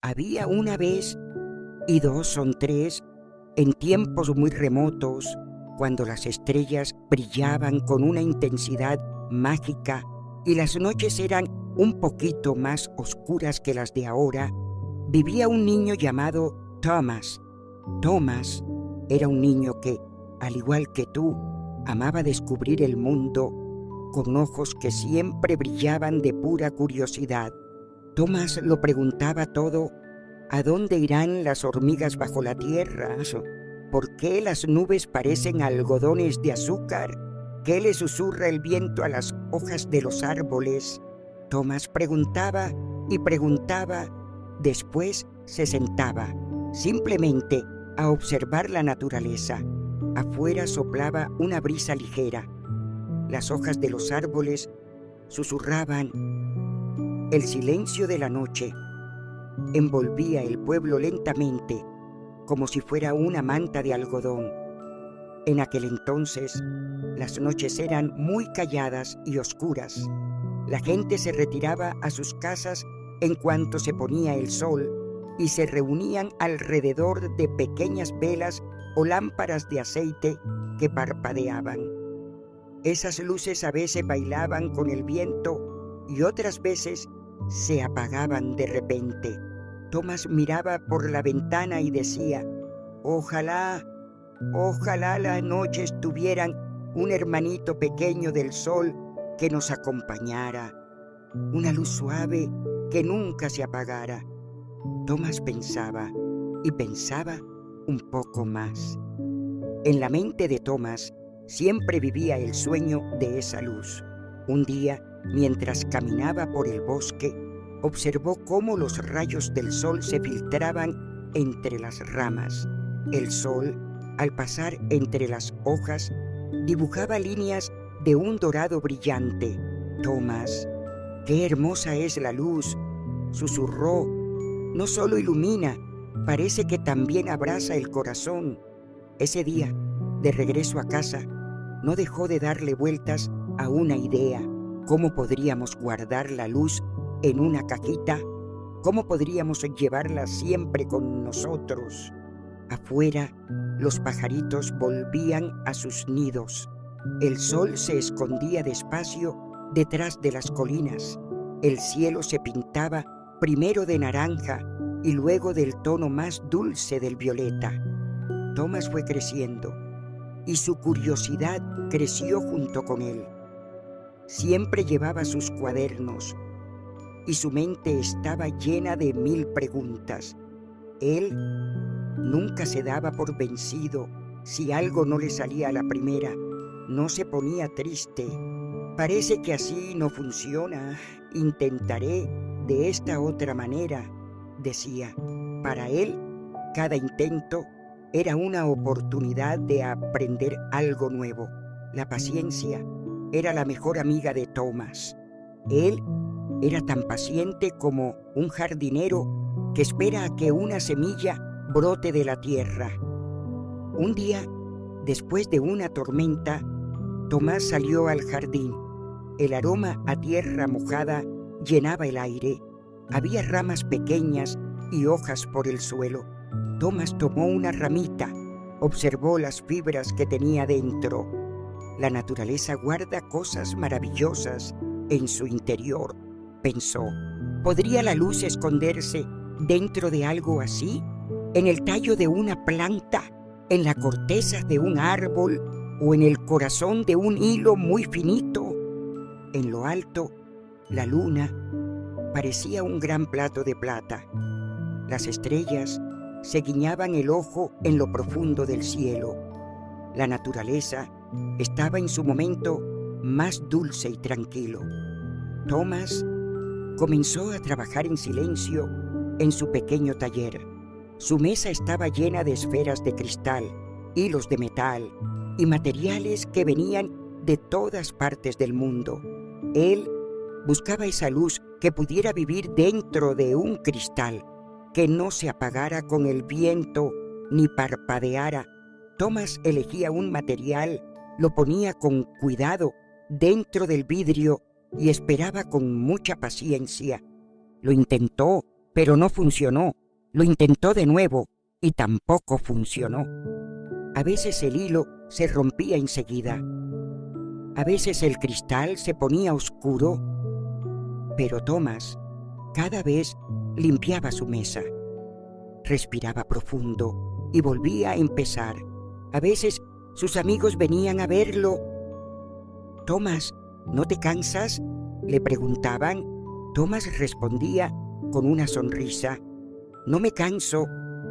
Había una vez, y dos son tres, en tiempos muy remotos, cuando las estrellas brillaban con una intensidad mágica y las noches eran un poquito más oscuras que las de ahora, vivía un niño llamado Thomas. Thomas era un niño que, al igual que tú, amaba descubrir el mundo con ojos que siempre brillaban de pura curiosidad. Thomas lo preguntaba todo: ¿a dónde irán las hormigas bajo la tierra? ¿Por qué las nubes parecen algodones de azúcar? ¿Qué le susurra el viento a las hojas de los árboles? Thomas preguntaba y preguntaba. Después se sentaba, simplemente a observar la naturaleza. Afuera soplaba una brisa ligera. Las hojas de los árboles susurraban. El silencio de la noche envolvía el pueblo lentamente, como si fuera una manta de algodón. En aquel entonces, las noches eran muy calladas y oscuras. La gente se retiraba a sus casas en cuanto se ponía el sol y se reunían alrededor de pequeñas velas o lámparas de aceite que parpadeaban. Esas luces a veces bailaban con el viento y otras veces se apagaban de repente. Thomas miraba por la ventana y decía: ojalá las noches tuvieran un hermanito pequeño del sol que nos acompañara, una luz suave que nunca se apagara. Thomas pensaba y pensaba un poco más. En la mente de Thomas siempre vivía el sueño de esa luz. Un día, mientras caminaba por el bosque, observó cómo los rayos del sol se filtraban entre las ramas. El sol, al pasar entre las hojas, dibujaba líneas de un dorado brillante. «Thomas, qué hermosa es la luz», susurró. «No solo ilumina, parece que también abraza el corazón». Ese día, de regreso a casa, no dejó de darle vueltas a una idea. ¿Cómo podríamos guardar la luz en una cajita? ¿Cómo podríamos llevarla siempre con nosotros? Afuera, los pajaritos volvían a sus nidos. El sol se escondía despacio detrás de las colinas. El cielo se pintaba primero de naranja y luego del tono más dulce del violeta. Thomas fue creciendo y su curiosidad creció junto con él. Siempre llevaba sus cuadernos y su mente estaba llena de 1000 preguntas. Él nunca se daba por vencido. Si algo no le salía a la primera, no se ponía triste. «Parece que así no funciona. Intentaré de esta otra manera», decía. Para él, cada intento era una oportunidad de aprender algo nuevo. La paciencia era la mejor amiga de Thomas. Él era tan paciente como un jardinero que espera a que una semilla brote de la tierra. Un día, después de una tormenta, Tomás salió al jardín. El aroma a tierra mojada llenaba el aire. Había ramas pequeñas y hojas por el suelo. Tomás tomó una ramita, observó las fibras que tenía dentro. La naturaleza guarda cosas maravillosas en su interior, pensó. ¿Podría la luz esconderse dentro de algo así? ¿En el tallo de una planta? ¿En la corteza de un árbol? ¿O en el corazón de un hilo muy finito? En lo alto, la luna parecía un gran plato de plata. Las estrellas se guiñaban el ojo en lo profundo del cielo. La naturaleza estaba en su momento más dulce y tranquilo. Thomas comenzó a trabajar en silencio en su pequeño taller. Su mesa estaba llena de esferas de cristal, hilos de metal y materiales que venían de todas partes del mundo. Él buscaba esa luz que pudiera vivir dentro de un cristal, que no se apagara con el viento ni parpadeara. Thomas elegía un material, lo ponía con cuidado dentro del vidrio y esperaba con mucha paciencia. Lo intentó pero no funcionó. Lo intentó de nuevo y tampoco funcionó. A veces el hilo se rompía enseguida. A veces el cristal se ponía oscuro. Pero Thomas cada vez limpiaba su mesa. Respiraba profundo y volvía a empezar. A veces sus amigos venían a verlo. «Thomas, ¿no te cansas?», le preguntaban. Thomas respondía con una sonrisa: «No me canso,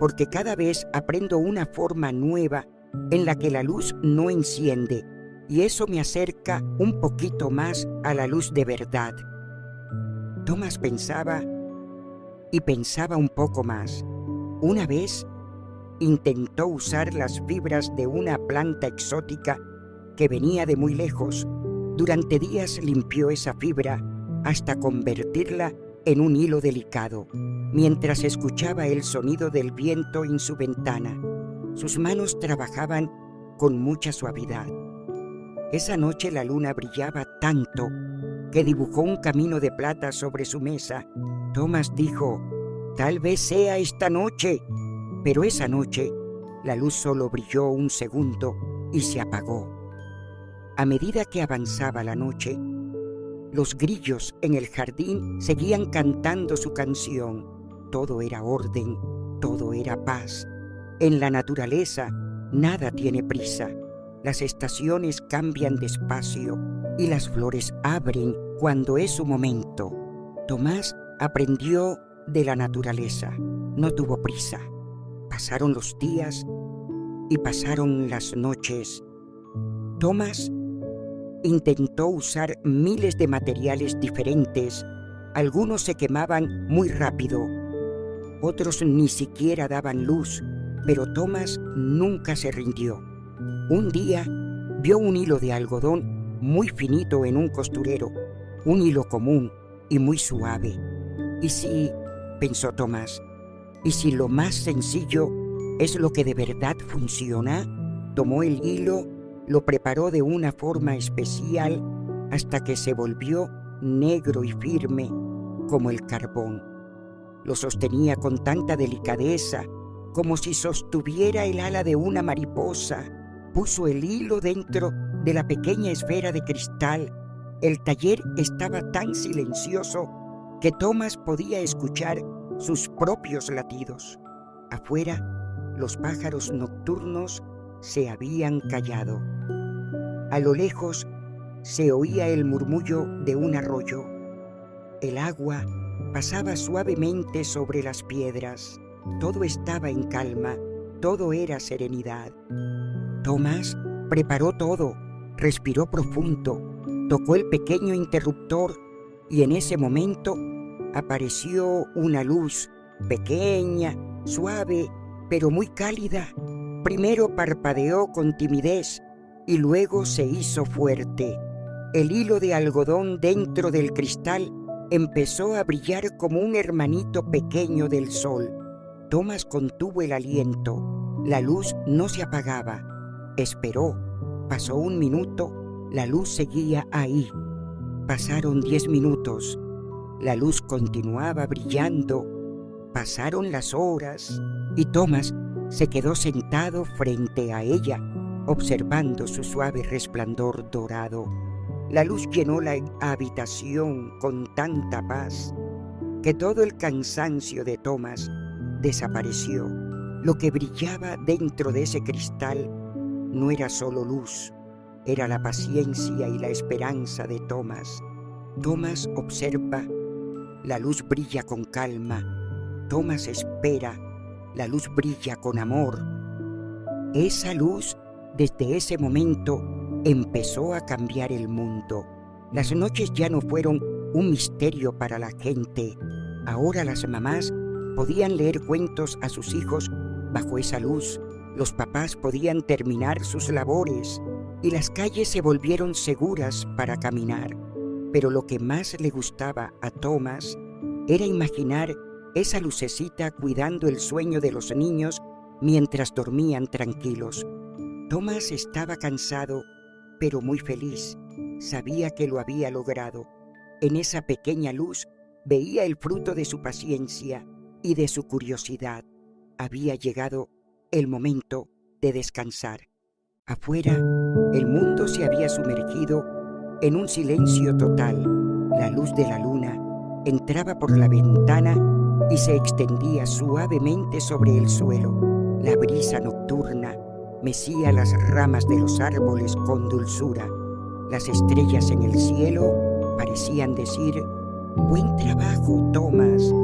porque cada vez aprendo una forma nueva en la que la luz no enciende, y eso me acerca un poquito más a la luz de verdad». Thomas pensaba y pensaba un poco más. Una vez intentó usar las fibras de una planta exótica que venía de muy lejos. Durante días limpió esa fibra hasta convertirla en un hilo delicado, mientras escuchaba el sonido del viento en su ventana. Sus manos trabajaban con mucha suavidad. Esa noche la luna brillaba tanto que dibujó un camino de plata sobre su mesa. Thomas dijo: «Tal vez sea esta noche». Pero esa noche la luz solo brilló un segundo y se apagó. A medida que avanzaba la noche, los grillos en el jardín seguían cantando su canción. Todo era orden, todo era paz. En la naturaleza nada tiene prisa. Las estaciones cambian despacio y las flores abren cuando es su momento. Tomás aprendió de la naturaleza. No tuvo prisa. Pasaron los días y pasaron las noches. Tomás intentó usar miles de materiales diferentes. Algunos se quemaban muy rápido, otros ni siquiera daban luz, pero Tomás nunca se rindió. Un día vio un hilo de algodón muy finito en un costurero, un hilo común y muy suave. «¿Y si?», pensó Tomás, «¿y si lo más sencillo es lo que de verdad funciona?». Tomó el hilo, lo preparó de una forma especial hasta que se volvió negro y firme como el carbón. Lo sostenía con tanta delicadeza como si sostuviera el ala de una mariposa. Puso el hilo dentro de la pequeña esfera de cristal. El taller estaba tan silencioso que Tomás podía escuchar sus propios latidos. Afuera, los pájaros nocturnos se habían callado. A lo lejos se oía el murmullo de un arroyo. El agua pasaba suavemente sobre las piedras. Todo estaba en calma, todo era serenidad. Tomás preparó todo, respiró profundo, tocó el pequeño interruptor y en ese momento apareció una luz pequeña, suave, pero muy cálida. Primero parpadeó con timidez y luego se hizo fuerte. El hilo de algodón dentro del cristal empezó a brillar como un hermanito pequeño del sol. Tomás contuvo el aliento. La luz no se apagaba. Esperó. Pasó un minuto. La luz seguía ahí. Pasaron 10 minutos. La luz continuaba brillando. Pasaron las horas y Tomás se quedó sentado frente a ella, observando su suave resplandor dorado. La luz llenó la habitación con tanta paz que todo el cansancio de Tomás desapareció. Lo que brillaba dentro de ese cristal no era solo luz, era la paciencia y la esperanza de Tomás. Tomás observa, la luz brilla con calma. Tomás espera, la luz brilla con amor. Esa luz, desde ese momento, empezó a cambiar el mundo. Las noches ya no fueron un misterio para la gente. Ahora las mamás podían leer cuentos a sus hijos bajo esa luz. Los papás podían terminar sus labores y las calles se volvieron seguras para caminar. Pero lo que más le gustaba a Tomás era imaginar esa lucecita cuidando el sueño de los niños mientras dormían tranquilos. Tomás estaba cansado, pero muy feliz. Sabía que lo había logrado. En esa pequeña luz veía el fruto de su paciencia. y de su curiosidad. Había llegado el momento de descansar. Afuera, el mundo se había sumergido en un silencio total. La luz de la luna entraba por la ventana y se extendía suavemente sobre el suelo. La brisa nocturna mecía las ramas de los árboles con dulzura. Las estrellas en el cielo parecían decir: «Buen trabajo, Thomas».